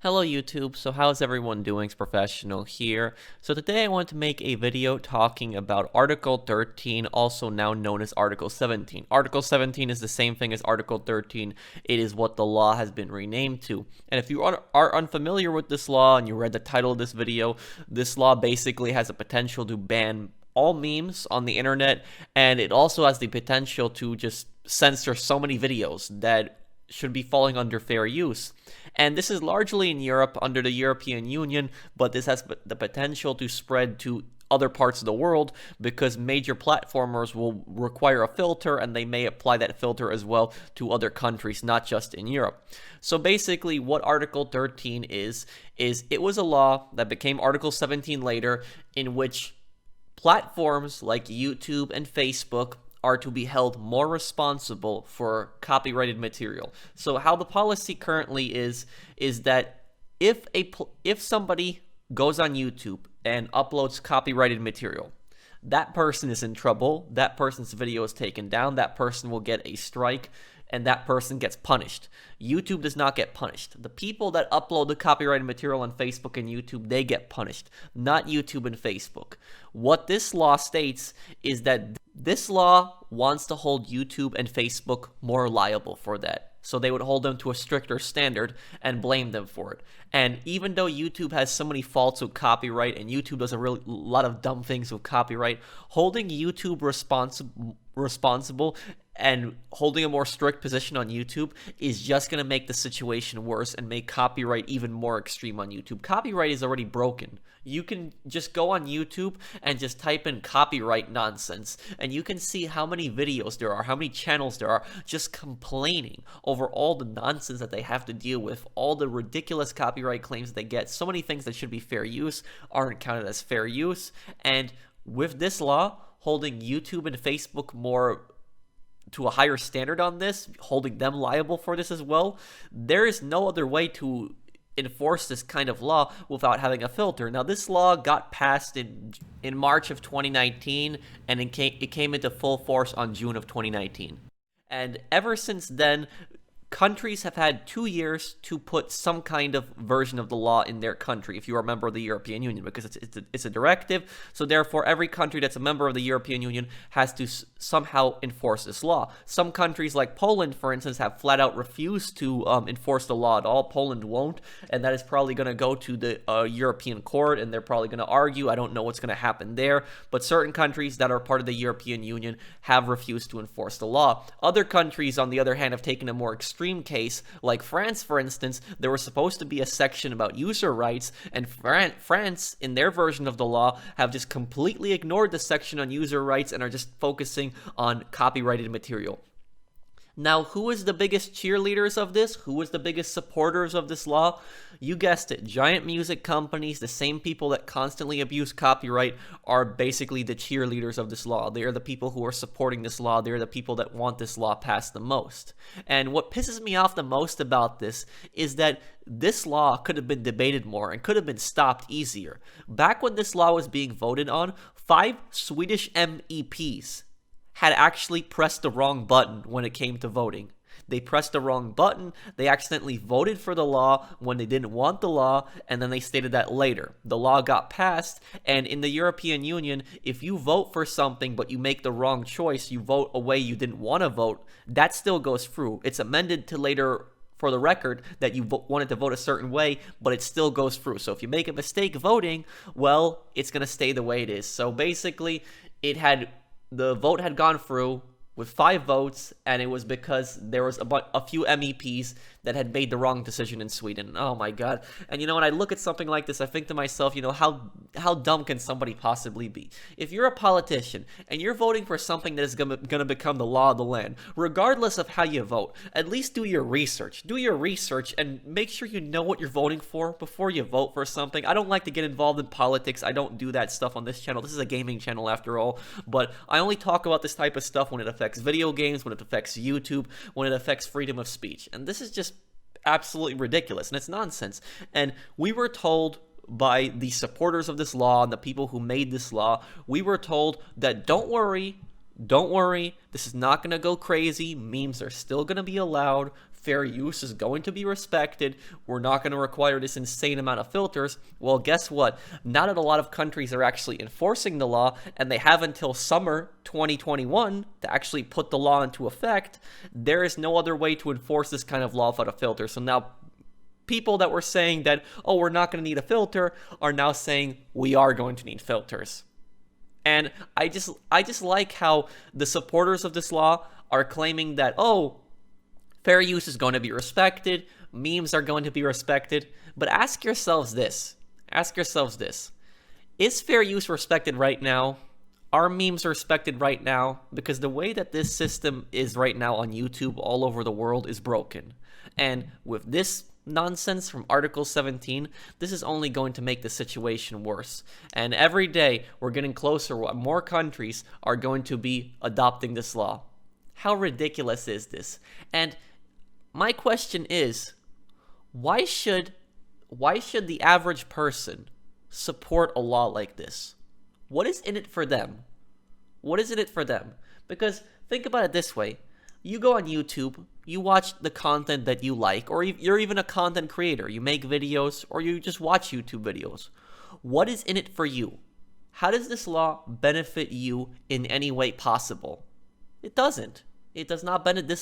Hello YouTube, so how's everyone doing? It's Professional here. So today I want to make a video talking about Article 13, also now known as Article 17. Article 17 is the same thing as Article 13. It is what the law has been renamed to. And if you are unfamiliar with this law and you read the title of this video, this law basically has a potential to ban all memes on the internet, and it also has the potential to just censor so many videos that should be falling under fair use. And this is largely in Europe under the European Union, but this has the potential to spread to other parts of the world because major platformers will require a filter and they may apply that filter as well to other countries, not just in Europe. So basically what Article 13 is it was a law that became Article 17 later, in which platforms like YouTube and Facebook are to be held more responsible for copyrighted material. So how the policy currently is that if somebody goes on YouTube and uploads copyrighted material, that person is in trouble, that person's video is taken down, that person will get a strike, and that person gets punished. YouTube does not get punished. The people that upload the copyrighted material on Facebook and YouTube, they get punished, not YouTube and Facebook. What this law states is that this law wants to hold YouTube and Facebook more liable for that. So they would hold them to a stricter standard and blame them for it. And even though YouTube has so many faults with copyright and YouTube does a lot of dumb things with copyright, holding YouTube responsible and holding a more strict position on YouTube is just going to make the situation worse and make copyright even more extreme on YouTube. Copyright is already broken. You can just go on YouTube and just type in copyright nonsense, and you can see how many videos there are, how many channels there are, just complaining over all the nonsense that they have to deal with, all the ridiculous copyright claims they get. So many things that should be fair use aren't counted as fair use, and with this law, holding YouTube and Facebook more to a higher standard on this, holding them liable for this as well, there is no other way to enforce this kind of law without having a filter. Now, this law got passed in March of 2019, and it came into full force on June of 2019. And ever since then, countries have had 2 years to put some kind of version of the law in their country if you are a member of the European Union, because it's a directive. So therefore, every country that's a member of the European Union has to somehow enforce this law. Some countries like Poland, for instance, have flat out refused to enforce the law at all. Poland won't, and that is probably going to go to the European court, and they're probably going to argue. I don't know what's going to happen there, but certain countries that are part of the European Union have refused to enforce the law. Other countries, on the other hand, have taken a more extreme case, like France, for instance. There was supposed to be a section about user rights, and France, in their version of the law, have just completely ignored the section on user rights and are just focusing on copyrighted material. Now, who is the biggest cheerleaders of this? Who is the biggest supporters of this law? You guessed it, giant music companies, the same people that constantly abuse copyright, are basically the cheerleaders of this law. They are the people who are supporting this law. They're the people that want this law passed the most. And what pisses me off the most about this is that this law could have been debated more and could have been stopped easier. Back when this law was being voted on, 5 Swedish MEPs had actually pressed the wrong button when it came to voting. They pressed the wrong button, they accidentally voted for the law when they didn't want the law, and then they stated that later. The law got passed, and in the European Union, if you vote for something but you make the wrong choice, you vote a way you didn't want to vote, that still goes through. It's amended to later for the record that you wanted to vote a certain way, but it still goes through. So if you make a mistake voting, well, it's going to stay the way it is. So basically, the vote had gone through with 5 votes, and it was because there was a few MEPs that had made the wrong decision in Sweden. Oh my god. And when I look at something like this, I think to myself, how dumb can somebody possibly be? If you're a politician and you're voting for something that is gonna become the law of the land, regardless of how you vote, at least do your research. Do your research and make sure you know what you're voting for before you vote for something. I don't like to get involved in politics. I don't do that stuff on this channel. This is a gaming channel after all, but I only talk about this type of stuff when it affects video games, when it affects YouTube, when it affects freedom of speech. And this is just absolutely ridiculous, and it's nonsense. And we were told by the supporters of this law and the people who made this law, we were told that don't worry, this is not going to go crazy, memes are still going to be allowed, fair use is going to be respected. We're not going to require this insane amount of filters. Well, guess what? Now that a lot of countries are actually enforcing the law, and they have until summer 2021 to actually put the law into effect, there is no other way to enforce this kind of law without a filter. So now people that were saying that, oh, we're not going to need a filter, are now saying we are going to need filters. And I just like how the supporters of this law are claiming that, oh, fair use is going to be respected, memes are going to be respected. But ask yourselves this. Is fair use respected right now? Are memes respected right now? Because the way that this system is right now on YouTube all over the world is broken. And with this nonsense from Article 17, this is only going to make the situation worse. And every day we're getting closer, more countries are going to be adopting this law. How ridiculous is this? And my question is, why should the average person support a law like this? What is in it for them? Because think about it this way. You go on YouTube, you watch the content that you like, or you're even a content creator. You make videos, or you just watch YouTube videos. What is in it for you? How does this law benefit you in any way possible? It doesn't. This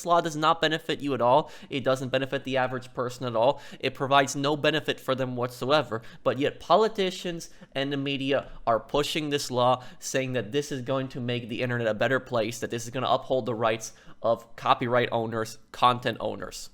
law does not benefit you at all. It doesn't benefit the average person at all. It provides no benefit for them whatsoever. But yet politicians and the media are pushing this law, saying that this is going to make the internet a better place, that this is going to uphold the rights of copyright owners, content owners.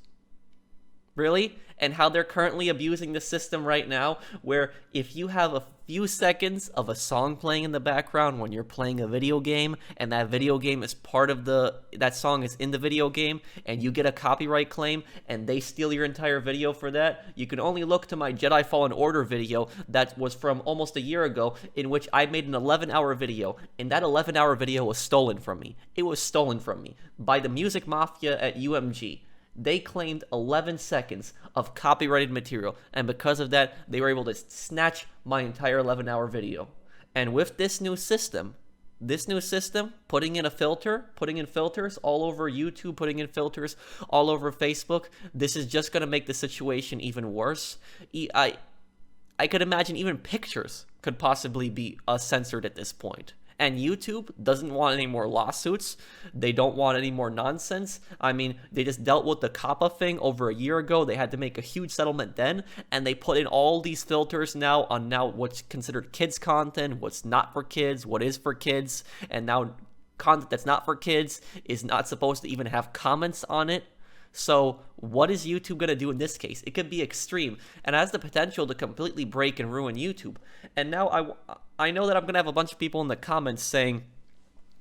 Really? And how they're currently abusing the system right now, where if you have a few seconds of a song playing in the background when you're playing a video game, and that video game is part of that song is in the video game, and you get a copyright claim, and they steal your entire video for that, you can only look to my Jedi Fallen Order video that was from almost a year ago, in which I made an 11-hour video, and that 11-hour video was stolen from me. It was stolen from me by the Music Mafia at UMG. They claimed 11 seconds of copyrighted material, and because of that, they were able to snatch my entire 11-hour video. And with this new system, putting in filters all over YouTube, putting in filters all over Facebook, this is just going to make the situation even worse. I could imagine even pictures could possibly be censored at this point. And YouTube doesn't want any more lawsuits. They don't want any more nonsense. I mean, they just dealt with the COPPA thing over a year ago. They had to make a huge settlement then, and they put in all these filters now on what's considered kids content, what's not for kids, what is for kids, and now content that's not for kids is not supposed to even have comments on it. So what is YouTube going to do in this case? It could be extreme and has the potential to completely break and ruin YouTube. And now I know that I'm going to have a bunch of people in the comments saying,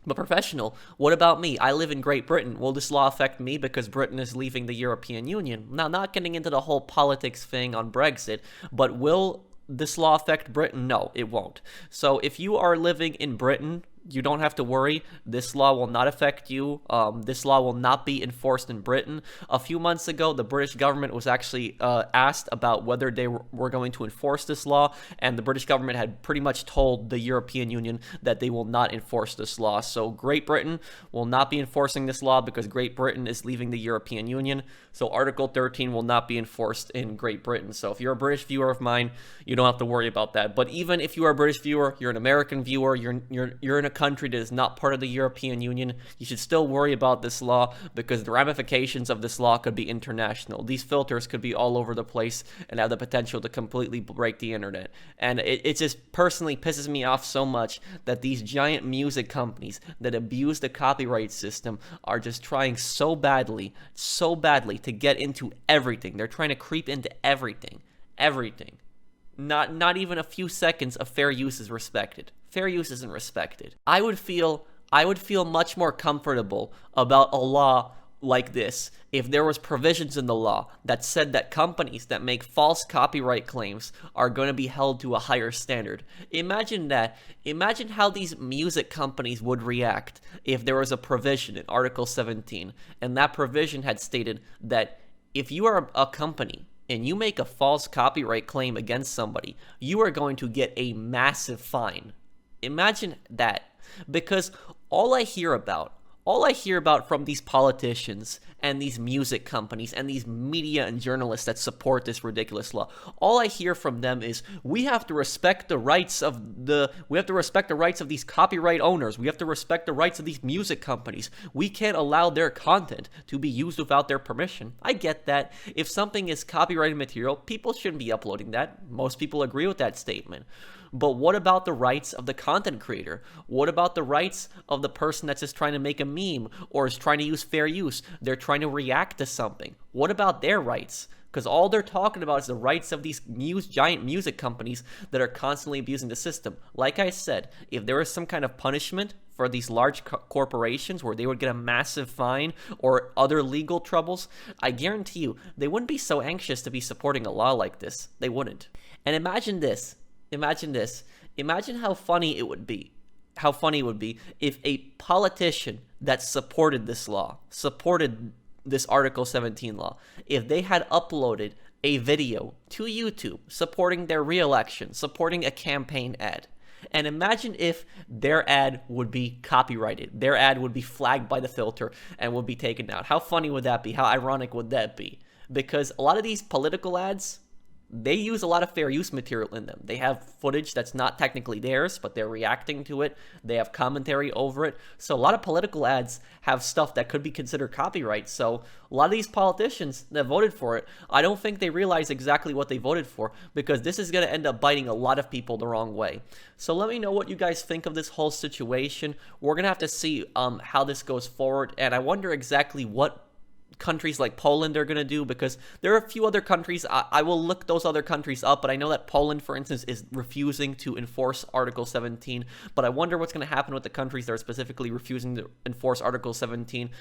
but Professional, what about me? I live in Great Britain. Will this law affect me because Britain is leaving the European Union? Now, not getting into the whole politics thing on Brexit, but will this law affect Britain? No, it won't. So if you are living in Britain, you don't have to worry. This law will not affect you. This law will not be enforced in Britain. A few months ago, the British government was actually asked about whether they were going to enforce this law, and the British government had pretty much told the European Union that they will not enforce this law. So Great Britain will not be enforcing this law because Great Britain is leaving the European Union. So Article 13 will not be enforced in Great Britain. So if you're a British viewer of mine, you don't have to worry about that. But even if you are a British viewer, you're an American viewer, you're in a country that is not part of the European Union, you should still worry about this law because the ramifications of this law could be international. These filters could be all over the place and have the potential to completely break the internet. And it just personally pisses me off so much that these giant music companies that abuse the copyright system are just trying so badly to get into everything. They're trying to creep into everything. Not even a few seconds of fair use is respected. Fair use isn't respected. I would feel much more comfortable about a law like this if there was provisions in the law that said that companies that make false copyright claims are going to be held to a higher standard. Imagine that. Imagine how these music companies would react if there was a provision in Article 17, and that provision had stated that if you are a company and you make a false copyright claim against somebody, you are going to get a massive fine. Imagine that. Because all I hear about all I hear about from these politicians and these music companies and these media and journalists that support this ridiculous law, all I hear from them is we have to respect the rights of these copyright owners. We have to respect the rights of these music companies. We can't allow their content to be used without their permission. I get that. If something is copyrighted material, people shouldn't be uploading that. Most people agree with that statement. But what about the rights of the content creator? What about the rights of the person that's just trying to make a meme or is trying to use fair use? They're trying to react to something. What about their rights? Because all they're talking about is the rights of these giant music companies that are constantly abusing the system. Like I said, if there was some kind of punishment for these large corporations where they would get a massive fine or other legal troubles, I guarantee you they wouldn't be so anxious to be supporting a law like this. They wouldn't. And imagine this. Imagine how funny it would be. How funny it would be if a politician that supported this law, supported this Article 17 law, if they had uploaded a video to YouTube supporting their re-election, supporting a campaign ad. And imagine if their ad would be copyrighted. Their ad would be flagged by the filter and would be taken down. How funny would that be? How ironic would that be? Because a lot of these political ads, they use a lot of fair use material in them. They have footage that's not technically theirs, but they're reacting to it. They have commentary over it. So a lot of political ads have stuff that could be considered copyright. So a lot of these politicians that voted for it, I don't think they realize exactly what they voted for, because this is going to end up biting a lot of people the wrong way. So let me know what you guys think of this whole situation. We're going to have to see how this goes forward, and I wonder exactly what countries like Poland are going to do, because there are a few other countries. I will look those other countries up, but I know that Poland, for instance, is refusing to enforce Article 17, but I wonder what's going to happen with the countries that are specifically refusing to enforce Article 17.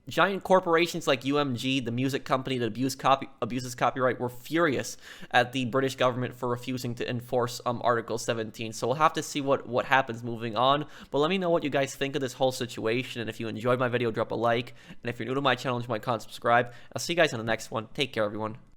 Giant corporations like UMG, the music company that abuses copyright, were furious at the British government for refusing to enforce Article 17. So we'll have to see what happens moving on. But let me know what you guys think of this whole situation. And if you enjoyed my video, drop a like. And if you're new to my channel, you might subscribe. I'll see you guys in the next one. Take care, everyone.